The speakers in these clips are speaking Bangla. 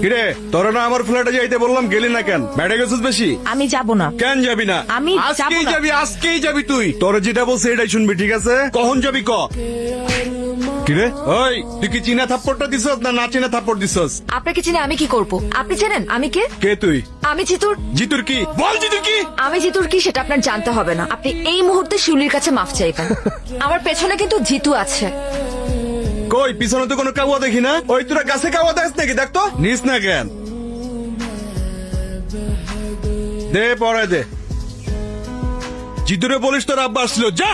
কিরে তোরা না আমার ফ্ল্যাটে যাইতে বললাম গেলি না কেন? বেড়ে গেছিস বেশি? আমি যাব না। কেন যাবি না? আমি যাবো আজকেই না। যাবি, আজকেই যাবি তুই। তোর যেটা বলছে এটাই শুনবি, ঠিক আছে? কখন যাবি ক? কিরে ওই তুই কি চীনা থাপ্পড়টা দিছস না না চীনা থাপ্পড় দিছস? আপনাকে চিনে আমি কি করব? আপনি জানেন আমি কে? কে তুই? আমি জিতুর। জিতুর কি? বল জিতুর কি? আমি জিতুর কি সেটা আপনার জানতে হবে না। আপনি এই মুহূর্তে শিউলির কাছে মাফ চাইবেন। আমার পেছনে কিন্তু জিতু আছে। কই পিছনে তো কোনো কাউয়া দেখি না। ওই তোরা গাছে কাউয়া দেখ নাকি? দেখ তো নিস না কেন? দে পরে দে। জিতুরে বলিস তোর আব্বা আসছিল, যা।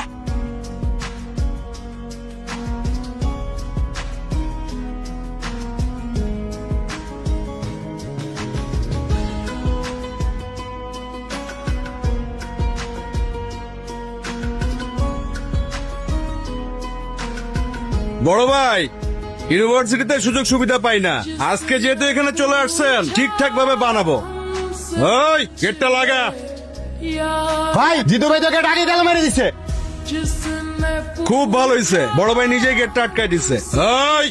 বড় ভাই, ইউনিভার্সিটিতে সুযোগ সুবিধা পাই না। আজকে যেহেতু এখানে চলে আসছেন ঠিকঠাক ভাবে বানাবো। ওই গেটটা লাগা। ভাই জিতু ভাই তোকে ডাকে গেল মেরে দিচ্ছে। খুব ভালো হয়েছে, বড় ভাই নিজেই গেটটা আটকাই দিচ্ছে। ওই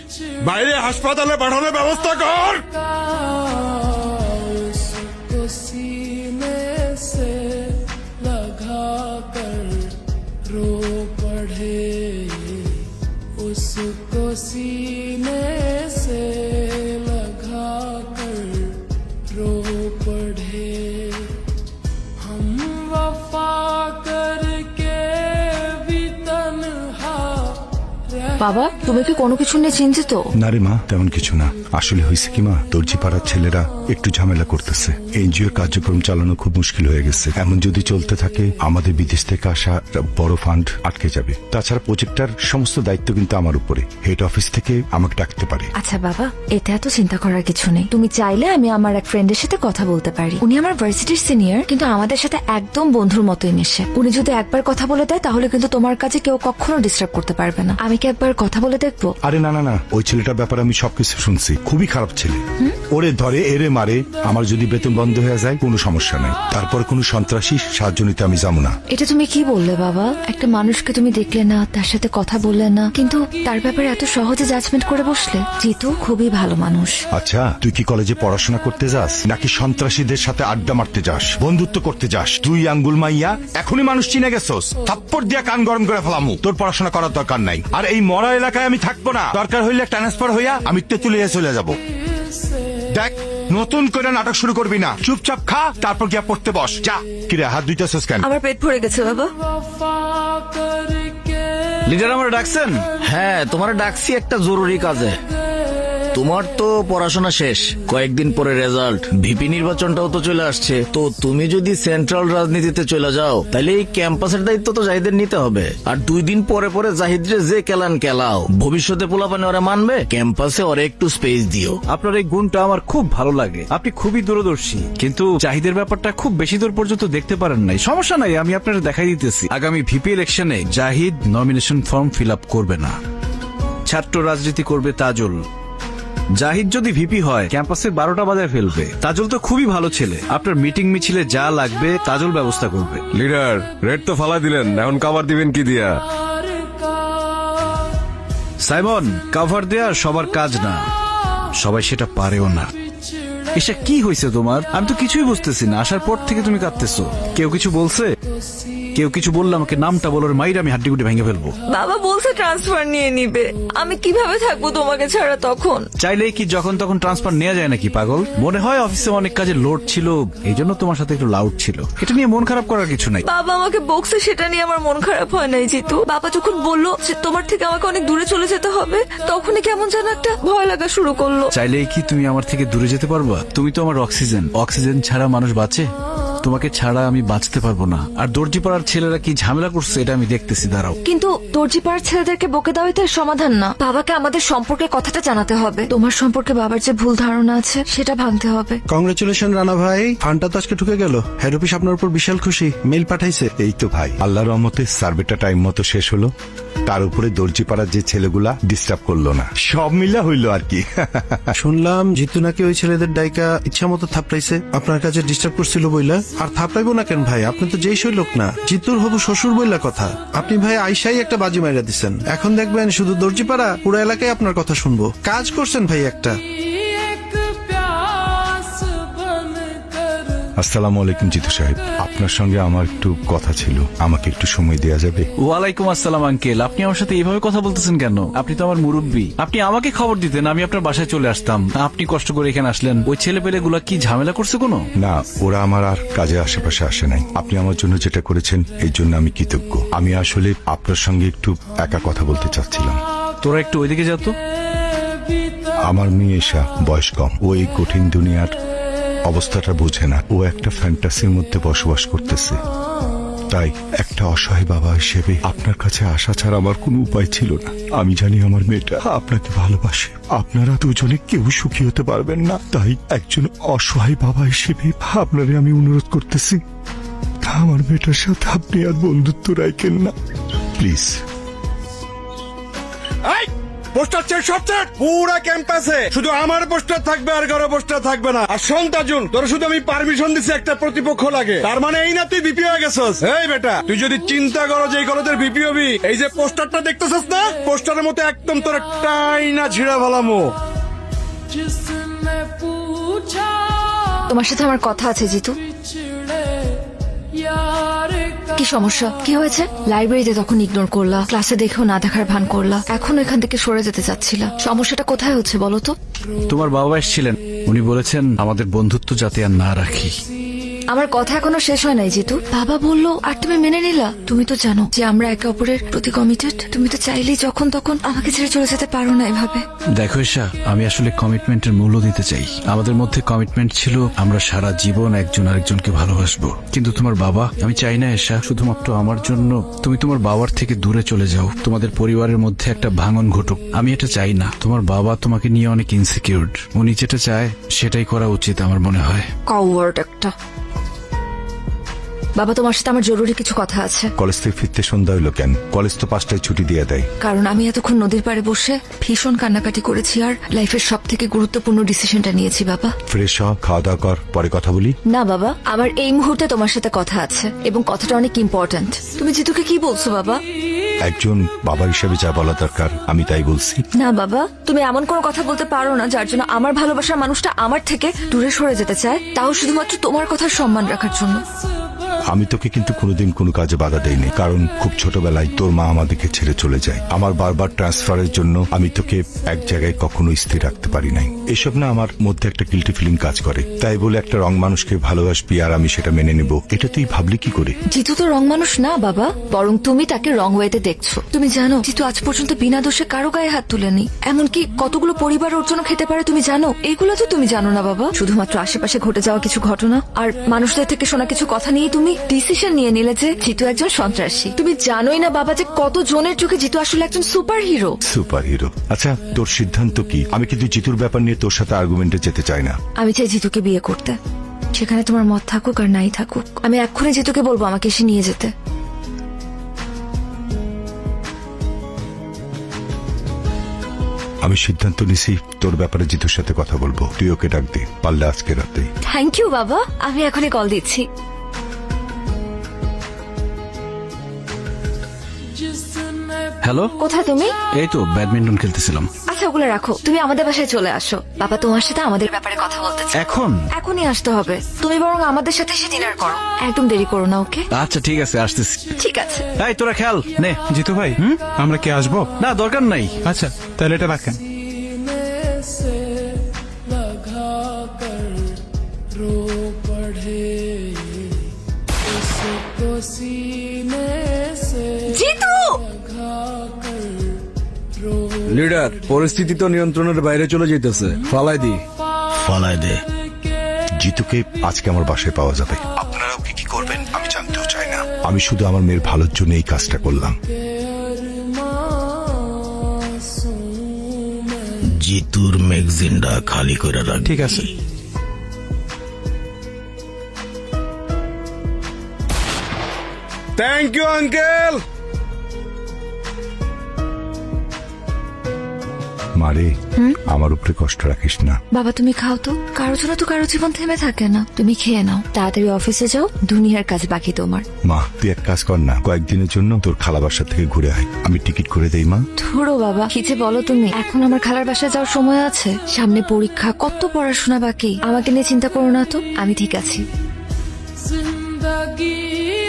বাইরে হাসপাতালে পাঠানোর ব্যবস্থা কর। उसको सीने से लगा कर रो पड़े हम वफा करके भी तन्हा বাবা, তুমি কি কোনো কিছু নিয়ে চিন্তিত? না রে মা, তেমন কিছু না। আসলে হয়েছে কি মা, দর্জি পাড়ার ছেলেরা একটু ঝামেলা করতেছে। এনজিওর কার্যক্রম চালানো খুব মুশকিল হয়ে গেছে। এমন যদি চলতে থাকে আমাদের বিদেশ থেকে আসা বড় ফান্ড আটকে যাবে। তাছাড়া প্রজেক্টটার সমস্ত দায়িত্ব কিন্তু আমার উপরে। হেড অফিস থেকে আমাকে ডাকতে পারে। আচ্ছা বাবা, এতে এত চিন্তা করার কিছু নেই। তুমি চাইলে আমি আমার এক ফ্রেন্ডের সাথে কথা বলতে পারি। উনি আমার ভার্সিটির সিনিয়র, কিন্তু আমাদের সাথে একদম বন্ধুর মতোই মেশে। উনি যদি একবার কথা বলে দেয় তাহলে কিন্তু তোমার কাছে কেউ কখনো ডিস্টার্ব করতে পারবে না। আমি কি একবার কথা বলে দেখবো? আরে না না না, ওই ছেলেটার ব্যাপারে আমি সবকিছু শুনছি। খুবই খারাপ ছেলে। ওরে ধরে এরে মারে। আমার যদি বেতন বন্ধ হয়ে যায় কোনো সমস্যা নাই, তারপর কোনো সন্ত্রাসী সাহায্য নিতে আমি যাবো না। এটা তুমি কি বললে বাবা? একটা মানুষকে তুমি দেখলে না, তার সাথে কথা বললে না, কিন্তু তার ব্যাপারে এত সহজে জাজমেন্ট করে বসলে। জিতু খুবই ভালো মানুষ। আচ্ছা, তুই কি কলেজে পড়াশোনা করতে যাস নাকি সন্ত্রাসীদের সাথে আড্ডা মারতে যাস, বন্ধুত্ব করতে যাস? তুই আঙ্গুল মাইয়া এখনই মানুষ চিনে গেছস। থাপ্পড় দিয়া কান গরম করে ফেলামু। তোর পড়াশোনা করার দরকার নাই। আর এই মরা এলাকায় আমি থাকবো না। দরকার হইলে ট্রান্সফার হইয়া আমি তেতুলিয়া চলে যাব। দেখ, নতুন করে নাটক শুরু করবি না। চুপচাপ খা, তারপর গিয়া পড়তে বস। যা। কিরে হাত দুইটাছস কেন? আমার পেট ভরে গেছে বাবা। वफा करके লিডার আমার ডাকছেন? হ্যাঁ, তোমার ডাকছি একটা জরুরি কাজে। তোমার তো পড়াশোনা শেষ, কয়েকদিন পরে রেজাল্ট, ভিপি নির্বাচনটাও তো চলে আসছে। তো তুমি যদি সেন্ট্রাল রাজনীতিতে চলে যাও তাহলে এই ক্যাম্পাসের দায়িত্ব তো জাহিদের নিতে হবে। আর 2 দিন পরে পরে জাহিদরে যে কেলান কেলাও, ভবিষ্যতে পোলাপানে ওরা মানবে। ক্যাম্পাসে ওরা একটু স্পেস দিও। আপনার এই গুণটা আমার খুব ভালো লাগে। আপনি খুবই দূরদর্শী, কিন্তু জাহিদের ব্যাপারটা খুব বেশি দূর পর্যন্ত দেখতে পারেন নাই। সমস্যা নাই, আমি আপনার দেখাই দিতেছি। আগামী ভিপি ইলেকশনে Zahid nomination form fill up করবে না, ছাত্র রাজনীতি করবে তাজুল। জাহিদ যদি ভিপি হয় ক্যাম্পাসে 12টা বাজায় ফেলবে। তাজুল তো খুবই ভালো ছেলে, আপনার মিটিং মিছিলে যা লাগবে তাজুল ব্যবস্থা করবে। লিডার রেড তো ফালা দিলেন, এখন কাভার দিবেন কি দিয়া? সাইমন, কাভার দেয়া সবার কাজ না, সবাই সেটা পারেও না। এসা কি হয়েছে তোমার? আমি তো কিছুই বুঝতেছি না। আসার পর থেকে তুমি কাঁদতেছো। কেউ কিছু বলছে? কেউ কিছু বললে আমাকে নামটা বলো, মাইর আমি হাড্ডি গুটি ভেঙে ফেলবো। বাবা বলছে ট্রান্সফার নিয়ে নিবে। আমি কিভাবে থাকবো তোমাকে ছাড়া তখন? চাইলেই কি যখন তখন ট্রান্সফার নেওয়া যায় নাকি পাগল? মনে হয় অফিসে অনেক কাজে লোড ছিল, এই জন্য তোমার সাথে একটু লাউড ছিল। এটা নিয়ে মন খারাপ করার কিছু নাই। বাবা আমাকে বকছে, সেটা নিয়ে আমার মন খারাপ হয় নাই জিতু। বাবা যখন বললো যে তোমার থেকে আমাকে অনেক দূরে চলে যেতে হবে, তখনই কেমন যেন একটা ভয় লাগা শুরু করলো। চাইলেই কি তুমি আমার থেকে দূরে যেতে পারবা? তুমি তো আমার অক্সিজেন। অক্সিজেন ছাড়া মানুষ বাঁচে? তোমাকে ছাড়া আমি বাঁচতে পারবো না। আর দর্জিপাড়ার ছেলেরা কি ঝামেলা করছে এটা আমি দেখতেছি, দাঁড়াও। কিন্তু দর্জিপাড়ার ছেলেদেরকে বকে দেওয়াই তো এর সমাধান না। বাবাকে আমাদের সম্পর্কে কথাটা জানাতে হবে। তোমার সম্পর্কে বাবার যে ভুল ধারণা আছে সেটা ভাঙতে হবে। কংগ্রেচুলেশন রানা ভাই, ফান্ডটা তো আজকে ঢুকে গেল। হেড অফিস আপনার উপর বিশাল খুশি, মেইল পাঠাইছে। এই তো ভাই, আল্লাহর রহমতে সার্ভেটা টাইম মতো শেষ হলো। তার উপরে দর্জি পাড়ার যে ছেলেগুলা ডিস্টার্ব করলো না, সব মিলা হইলো আর কি। শুনলাম জিতু নাকি ওই ছেলেদের ডাইকা ইচ্ছা মতো থাপড়াইছে, আপনার কাছে ডিস্টার্ব করছিল বইলা। আর থাপড়াইবো না কেন ভাই, আপনি তো যেই সই লোক না। জিতুর হবু শ্বশুর বইলা কথা। আপনি ভাই আইসাই একটা বাজি মাইরা দিচ্ছেন। এখন দেখবেন শুধু দর্জিপাড়া পুরো এলাকায় আপনার কথা শুনবো। কাজ করছেন ভাই একটা। एक प्यार আসসালামু আলাইকুম জিতু সাহেব, আপনার সঙ্গে আমার একটু কথা ছিল, আমাকে একটু সময় দেওয়া যাবে? ওয়ালাইকুম আসসালাম আঙ্কেল, আপনি আমার সাথে এইভাবে কথা বলতেছেন কেন? আপনি তো আমার মুরব্বী, আপনি আমাকে খবর দিতেন, আমি আপনার বাসায় চলে আসতাম। আপনি কষ্ট করে এখানে আসলেন, ওই ছেলে পেলে গুলা কি ঝামেলা করছে কোনো? না, ওরা আমার আর কাজে আশেপাশে আসে নাই। আপনি আমার জন্য যেটা করেছেন এই জন্য আমি কৃতজ্ঞ। আমি আসলে আপনার সঙ্গে একটু একা কথা বলতে চাচ্ছিলাম। তোরা একটু ওইদিকে যা তো। আমার মেয়ে এসা বয়স কম, ও এই কঠিন দুনিয়ার অবস্থাটা বোঝে না। ও একটা ফ্যান্টাসির মধ্যে বসবাস করতেছে। তাই একটা অসহায় বাবা হিসেবে আপনার কাছে আসা ছাড়া আমার কোনো উপায় ছিল না। আমি জানি আমার মেয়েটা আপনাকে ভালোবাসে, আপনারা দুজনে কেউ সুখী হতে পারবেন না। তাই একজন অসহায় বাবা হিসেবে আপনারে আমি অনুরোধ করতেছি, আমার মেয়েটার সাথে আপনি আর বন্ধুত্ব রাখেন না, প্লিজ। পোস্টার চেক সব চেক পুরা ক্যাম্পাসে শুধু আমার পোস্টার থাকবে আর কারো পোস্টার থাকবে না। আর শোন তাজুল, তোর শুধু আমি পারমিশন দিছি একটা প্রতিপক্ষ লাগে, তার মানে এই না তুই ভিপি হয়ে গেছস। এই বেটা, তুই যদি চিন্তা করো যে এই কলেজের ভিপি হবি, এই যে পোস্টারটা দেখতেছস না, পোস্টারের মতো একদম তোর একটাই না ছিঁড়া ফেলামো। जिसने पूछा তোমার সাথে আমার কথা আছে জিতু। बिछड़े यार का কি সমস্যা? কি হয়েছে? লাইব্রেরিতে তখন ইগনোর করলা, ক্লাসে দেখেও না দেখার ভান করলা, এখন এখান থেকে সরে যেতে চাচ্ছিলা। সমস্যাটা কোথায় হচ্ছে বলো তো? তোমার বাবা এসেছিলেন, উনি বলেছেন আমাদের বন্ধুত্ব যাতে আর না রাখি। আমার কথা এখনো শেষ হয় নাই জিতু। বাবা বললো আর তুমি মেনে নিলা। তুমি তো জানো যে আমরা একে অপরের প্রতি কমিটেড। তুমি তো চাইলেই যখন তখন আমাকে ছেড়ে চলে যেতে পারো না এভাবে। দেখো ঈশা, আমি আসলে কমিটমেন্টের মূল্য দিতে চাই। আমাদের মধ্যে কমিটমেন্ট ছিল আমরা সারা জীবন একজন আরেকজনকে ভালোবাসবো। কিন্তু তোমার বাবা, আমি চাই না ঈশা শুধুমাত্র আমার জন্য তুমি তোমার বাবার থেকে দূরে চলে যাও, তোমাদের পরিবারের মধ্যে একটা ভাঙন ঘটুক। আমি এটা চাই না। তোমার বাবা তোমাকে নিয়ে অনেক ইনসিকিউরড। উনি যেটা চায় সেটাই করা উচিত আমার মনে হয়। কাউয়ার্ড একটা। বাবা, তোমার সাথে আমার জরুরি কিছু কথা আছে। কলেজ থেকে ফিরতে সন্ধ্যা হইলো কেন? কলেজ তো 5টায় ছুটি দিয়ে দেয়। কারণ আমি এতক্ষণ নদীর পাড়ে বসে ভীষণ কান্নাকাটি করেছি আর লাইফের সব থেকে গুরুত্বপূর্ণ ডিসিশনটা নিয়েছি বাবা। ফ্রেশ হ, খাওয়া দাওয়া কর, পরে কথা বলি। না বাবা, আমার এই মুহূর্তে তোমার সাথে কথা আছে এবং কথাটা অনেক ইম্পর্ট্যান্ট। তুমি জিতুকে কি বলছো বাবা? একজন বাবা হিসেবে যা বলা দরকার আমি তাই বলছি। না বাবা, তুমি এমন কোনো কথা বলতে পারো না যার জন্য আমার ভালোবাসার মানুষটা আমার থেকে দূরে সরে যেতে চায়, তাও শুধুমাত্র তোমার কথার সম্মান রাখার জন্য। আমি তোকে কিন্তু কোনোদিন কোনো কাজে বাধা দেইনি, কারণ খুব ছোটবেলায় তোর মা আমাদেরকে ছেড়ে চলে যায়। আমার বারবার ট্রান্সফারের জন্য আমি তোকে এক জায়গায় কখনো স্থির রাখতে পারি নাই। এসব না আমার মধ্যে একটা গিল্টি ফিলিং কাজ করে। তাই বলে একটা রং মানুষকে ভালোবাসবি আর আমি সেটা মেনে নেব, এটা তুই ভাবলি কি করে? জিতু তো রং মানুষ না বাবা, বরং তুমি তাকে রং ওয়েতে দেখছো। তুমি জানো জিতু আজ পর্যন্ত বিনা দোষে কারো গায়ে হাত তুলেনি, এমনকি কতগুলো পরিবার ওর জন্য খেতে পারে তুমি জানো? এইগুলো তো তুমি জানো না বাবা। শুধুমাত্র আশেপাশে ঘটে যাওয়া কিছু ঘটনা আর মানুষদের থেকে শোনা কিছু কথা নিয়ে তুমি ডিসিশন নিয়ে নিলে যে জিতু একজন সন্ত্রাসী। তুমি জানোই না বাবা যে কত জনের চোখে জিতু আসলে একজন সুপার হিরো। Super hero? আচ্ছা, তোর সিদ্ধান্ত কি? আমি কিন্তু জিতুর ব্যাপার নিয়ে তোর সাথে আর্গুমেন্টে যেতে চাই না। আমি চাই জিতুকে বিয়ে করতে, সেখানে তোমার মত থাকুক আর নাই থাকুক। আমি এক্ষুনি জিতুকে বলবো আমাকে এসে নিয়ে যেতে। আমি সিদ্ধান্ত নিছি তোর ব্যাপারে জিতুর সাথে কথা বলবো। তুই ওকে ডাক দে, পারলে আজকে রাতে। থ্যাংক ইউ বাবা, আমি এখনই কল দিচ্ছি। जिसने হ্যালো, কোথায় তুমি? এই তো ব্যাডমিন্টন খেলতেছিলাম। আচ্ছা ওগুলো রাখো, তুমি আমাদের বাসায় চলে আসো। বাবা তোমার সাথে আমাদের ব্যাপারে কথা বলতে চায়। এখন? এখনই আসতে হবে। তুমি বরং আমাদের সাথে এসে ডিনার করো, একদম দেরি করো না। ওকে আচ্ছা ঠিক আছে, আসতেছি। ঠিক আছে। এই তোরা খেল নে। জিতু ভাই, আমরা কি আসবো? না, দরকার নাই। আচ্ছা, তাহলে এটা রাখেন। सीने से लगा कर रो पड़े उसको सीने से জিতু! लगा कर रो লিডার, পরিস্থিতি তো নিয়ন্ত্রণের বাইরে চলে যেতেছে, ফালাই দি। ফালায় দে। জিতুকে আজকে আমার বাসায় পাওয়া যাবে। আপনারাও কি করবেন আমি জানতেও চাই না। আমি শুধু আমার মেয়ের ভালোর জন্য এই কাজটা করলাম। জিতুর ম্যাগজিনটা খালি করে রাখ। ঠিক আছে। Thank you uncle. মারে, আমার উপরে কষ্ট রাখিস না। বাবা তুমি খাও তো, কারো জন্য তো কারো জীবন থেমে থাকে না। তুমি খেয়ে নাও, তাড়াতাড়ি অফিসে যাও, দুনিয়ার কাজ বাকি তোমার। মা, তুই এক কাজ কর না, কয়েকদিনের জন্য তোর খালা বাসা থেকে ঘুরে আয়। আমি টিকিট করে দেই মা। ধরো বাবা, কি যে বলো তুমি। এখন আমার খালার বাসায় যাওয়ার সময় আছে, সামনে পরীক্ষা, কত পড়াশোনা বাকি। আমাকে নিয়ে চিন্তা করো না তো, আমি ঠিক আছি। जिंदगी